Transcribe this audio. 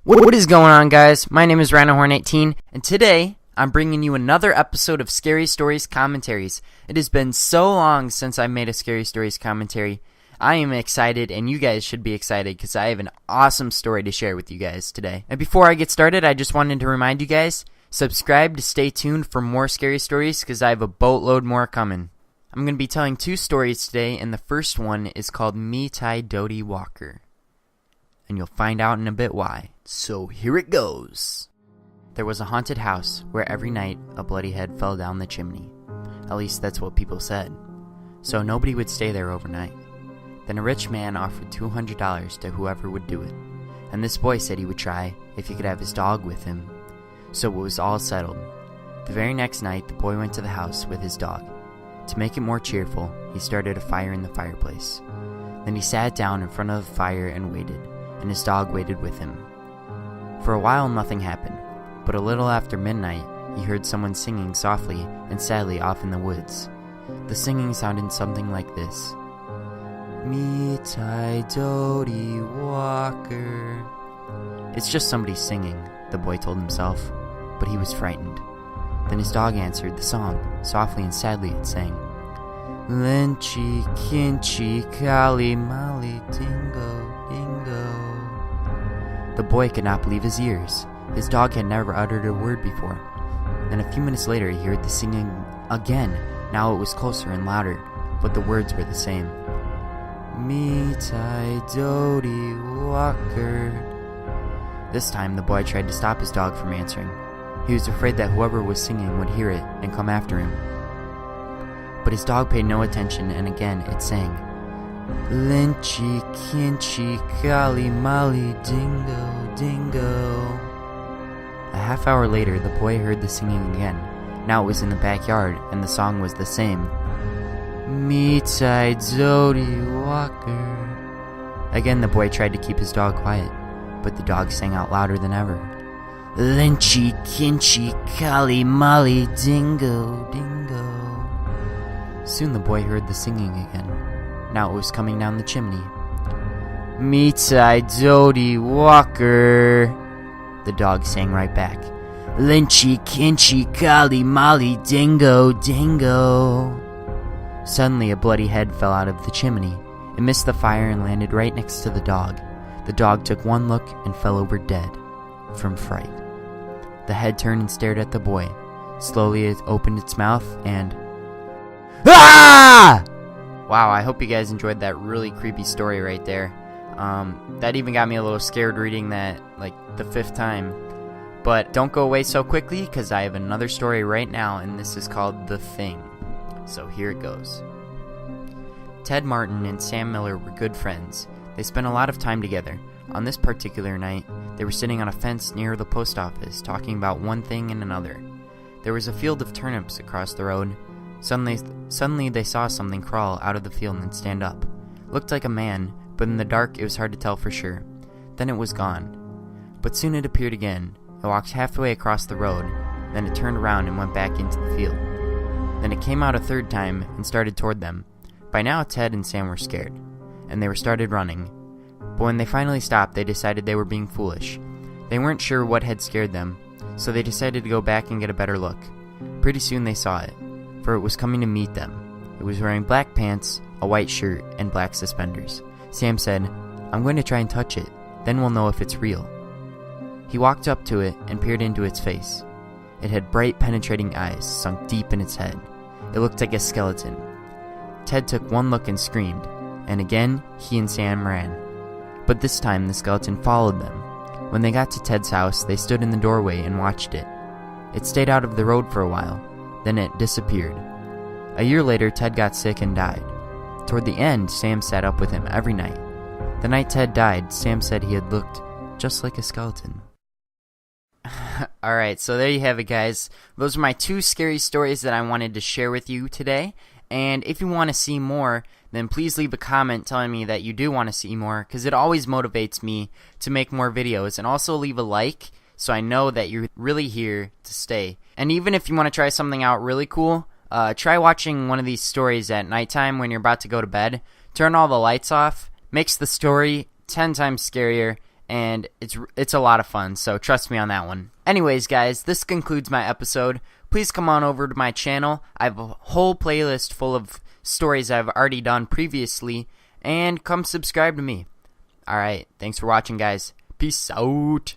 What is going on, guys? My name is RhinoHorn18, and today I'm bringing you another episode of Scary Stories Commentaries. It has been so long since I made a Scary Stories commentary. I am excited, and you guys should be excited because I have an awesome story to share with you guys today. And before I get started, I just wanted to remind you guys, subscribe to stay tuned for more scary stories because I have a boatload more coming. I'm going to be telling two stories today, and the first one is called Me Tai Doty Walker. And you'll find out in a bit why. So here it goes. There was a haunted house where every night a bloody head fell down the chimney. At least that's what people said. So nobody would stay there overnight. Then a rich man offered $200 to whoever would do it. And this boy said he would try if he could have his dog with him. So it was all settled. The very next night the boy went to the house with his dog. To make it more cheerful, he started a fire in the fireplace. Then he sat down in front of the fire and waited. And his dog waited with him. For a while nothing happened, but a little after midnight he heard someone singing softly and sadly off in the woods. The singing sounded something like this. Me Tai Doty Walker. It's just somebody singing, the boy told himself, but he was frightened. Then his dog answered the song. Softly and sadly it sang. Lenchi Kinchi Kali Mali Dingo Dingo. The boy could not believe his ears. His dog had never uttered a word before. Then a few minutes later he heard the singing again. Now it was closer and louder, but the words were the same. Me Tai Doty Walker. This time the boy tried to stop his dog from answering. He was afraid that whoever was singing would hear it and come after him. But his dog paid no attention, and again it sang. Lenchi Kinchi Kali Mali Dingo Dingo. A half hour later the boy heard the singing again. Now it was in the backyard, and the song was the same. Me Tai Doty Walker. Again the boy tried to keep his dog quiet, but the dog sang out louder than ever. Lenchi Kinchi Kali Mali Dingo Dingo. Soon the boy heard the singing again. Now it was coming down the chimney. Me Tai Doty Walker. The dog sang right back. Lenchi Kinchi Kali Mali Dingo Dingo. Suddenly a bloody head fell out of the chimney. It missed the fire and landed right next to the dog. The dog took one look and fell over dead from fright. The head turned and stared at the boy. Slowly it opened its mouth and... Ah! Wow, I hope you guys enjoyed that really creepy story right there. That even got me a little scared reading that, like, the fifth time. But don't go away so quickly, because I have another story right now, and this is called The Thing. So here it goes. Ted Martin and Sam Miller were good friends. They spent a lot of time together. On this particular night, they were sitting on a fence near the post office, talking about one thing and another. There was a field of turnips across the road. Suddenly they saw something crawl out of the field and stand up. Looked like a man, but in the dark it was hard to tell for sure. Then it was gone. But soon it appeared again. It walked halfway across the road, then it turned around and went back into the field. Then it came out a third time and started toward them. By now Ted and Sam were scared, and they started running. But when they finally stopped, they decided they were being foolish. They weren't sure what had scared them, so they decided to go back and get a better look. Pretty soon they saw it, for it was coming to meet them. It was wearing black pants, a white shirt, and black suspenders. Sam said, "I'm going to try and touch it, then we'll know if it's real." He walked up to it and peered into its face. It had bright, penetrating eyes sunk deep in its head. It looked like a skeleton. Ted took one look and screamed, and again he and Sam ran. But this time the skeleton followed them. When they got to Ted's house, they stood in the doorway and watched it. It stayed out of the road for a while. Then it disappeared. A year later, Ted got sick and died. Toward the end, Sam sat up with him every night. The night Ted died, Sam said he had looked just like a skeleton. Alright, so there you have it, guys. Those are my two scary stories that I wanted to share with you today. And if you want to see more, then please leave a comment telling me that you do want to see more, because it always motivates me to make more videos. And also leave a like, so I know that you're really here to stay. And even if you want to try something out really cool, try watching one of these stories at nighttime when you're about to go to bed. Turn all the lights off, makes the story 10 times scarier, and it's a lot of fun, so trust me on that one. Anyways, guys, this concludes my episode. Please come on over to my channel. I have a whole playlist full of stories I've already done previously, and come subscribe to me. Alright, thanks for watching, guys. Peace out.